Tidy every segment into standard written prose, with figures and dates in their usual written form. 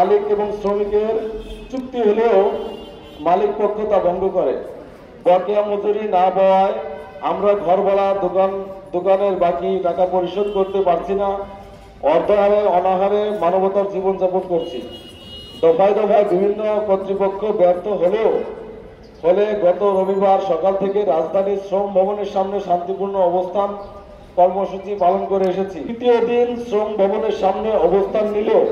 মালিক এবং শ্রমিকের চুক্তি হলেও মালিক পক্ষ তা ভঙ্গ করে। বকেয়া মজুরি না পাওয়ায় আমরা ঘর ভাড়া, দোকানের বাকি টাকা পরিশোধ করতে পারছি না। অর্ধাহারে অনাহারে মানবতার জীবনযাপন করছি। দফায় দফায় বিভিন্ন কর্তৃপক্ষ ব্যর্থ হলে গত রবিবার সকাল থেকে রাজধানীর শ্রম ভবনের সামনে শান্তিপূর্ণ অবস্থান কর্মসূচি পালন করে এসেছি। তৃতীয় দিন শ্রম ভবনের সামনে অবস্থান নিলেও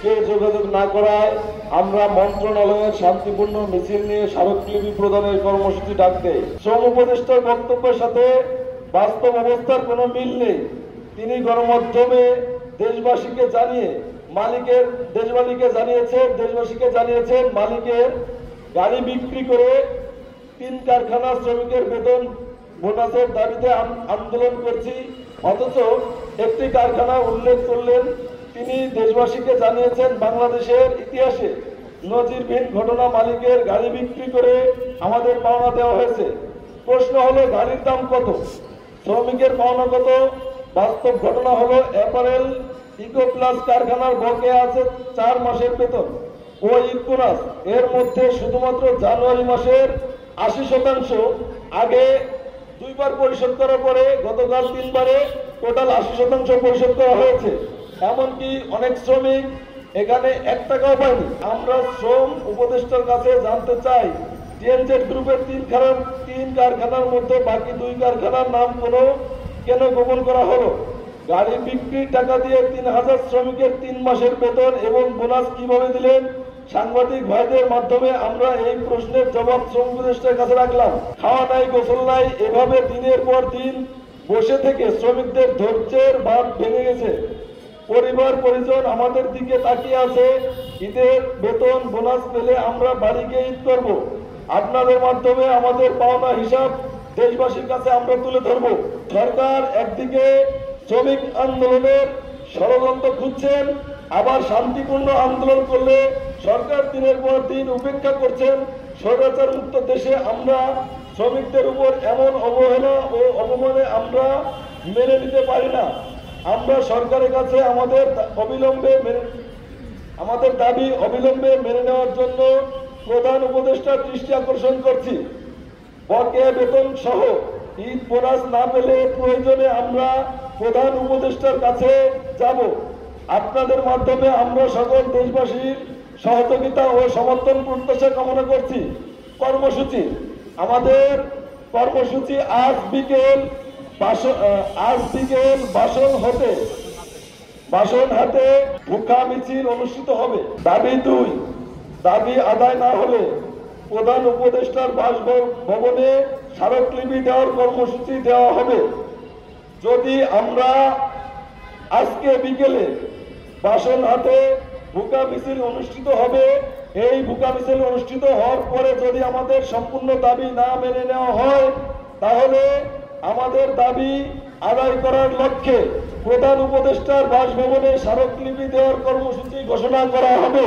কেউ যোগাযোগ না করায় আমরা মন্ত্রণালয়ের শান্তিপূর্ণ মিছিল নিয়ে স্মারকলিপি প্রদানের কর্মসূচি ডাক দেই। শ্রম উপদেষ্টার বক্তব্যের সাথে বাস্তব অবস্থার কোনো মিল নেই। তিনি গণমাধ্যমে দেশবাসীকে জানিয়েছেন মালিকের গাড়ি বিক্রি করে 3 কারখানা শ্রমিকের বেতন বোনাসের দাবিতে আন্দোলন করছি, অথচ একটি কারখানা উল্লেখ করলেন। তিনি দেশবাসীকে জানিয়েছেন বাংলাদেশের ইতিহাসে নজিরবিহীন ঘটনা, মালিকের গাড়ি বিক্রি করে আমাদের পাওনা দেওয়া হয়েছে। প্রশ্ন হলো গাড়ির দাম কত, শ্রমিকের পাওনা কত? বাস্তব ঘটনা হলো অ্যাপারেল ইকো প্লাস কারখানার বকেয়া আছে 4 মাসের বেতন ও ঈদ বোনাস। এর মধ্যে শুধুমাত্র জানুয়ারি মাসের 80% আগে 2 বার পরিশোধ করার পরে গতকাল 3 বারে টোটাল 80% পরিশোধ করা হয়েছে। এমনকি অনেক শ্রমিক এখানে 1 টাকাও পায়নি। আমরা শ্রম উপদেষ্টার কাছে জানতে চাই, টিএনজেড গ্রুপের 3 কারখানার মধ্যে বাকি 2 কারখানার নাম কেন গোপন করা হলো? গাড়ি বিক্রির টাকা দিয়ে 3000 শ্রমিকের 3 মাসের বেতন এবং বোনাস কিভাবে দিলেন? সাংবাদিক ভাইদের মাধ্যমে আমরা এই প্রশ্নের জবাব শ্রম উপদেষ্টার কাছে রাখলাম। খাওয়া নাই, গোসল নাই, এভাবে দিনের পর দিন বসে থেকে শ্রমিকদের ধৈর্যের বাঁধ ভেঙে গেছে। পরিবার পরিজন আমাদের দিকে তাকিয়ে আছে। ঈদের বেতন বোনাস পেলে আমরা বাড়ি গিয়ে ঈদ করব। আপনাদের মাধ্যমে আমাদের পাওনা হিসাব দেশবাসীর কাছে আমরা তুলে ধরব। সরকার একদিকে শ্রমিক আন্দোলনের ষড়যন্ত্র খুঁজছেন, আবার শান্তিপূর্ণ আন্দোলন করলে সরকার দিনের পর দিন উপেক্ষা করছেন। স্বৈরাচার মুক্ত দেশে আমরা শ্রমিকদের উপর এমন অবহেলা ও অপমানে আমরা মেনে নিতে পারি না। আমরা সরকারের কাছে আমাদের দাবি অবিলম্বে মেনে নেওয়ার জন্য প্রধান উপদেষ্টার দৃষ্টি আকর্ষণ করছি। বকেয়া বেতন সহ ঈদ বোনাস না পেলে প্রয়োজনে আমরা প্রধান উপদেষ্টার কাছে যাব। আপনাদের মাধ্যমে আমরা সকল দেশবাসীর সহযোগিতা ও সমর্থন প্রত্যাশা কামনা করছি। আমাদের কর্মসূচি আজ বিকেল বাসন হাতে ভুখা মিছিল অনুষ্ঠিত হবে। দাবি 2, দাবি আদায় না হলে প্রধান উপদেষ্টার বাসভবনে স্মারকলিপি দেওয়ার কর্মসূচি দেওয়া হবে। যদি আমরা আজকে বিকেলে বাসন হাতে ভুখা মিছিল অনুষ্ঠিত হবে, এই ভুখা মিছিল অনুষ্ঠিত হওয়ার পরে যদি আমাদের সম্পূর্ণ দাবি না মেনে নেওয়া হয়, তাহলে আমাদের দাবি আদায় করার লক্ষ্যে প্রধান উপদেষ্টার বাসভবনে স্মারকলিপি দেওয়ার কর্মসূচি ঘোষণা করা হবে।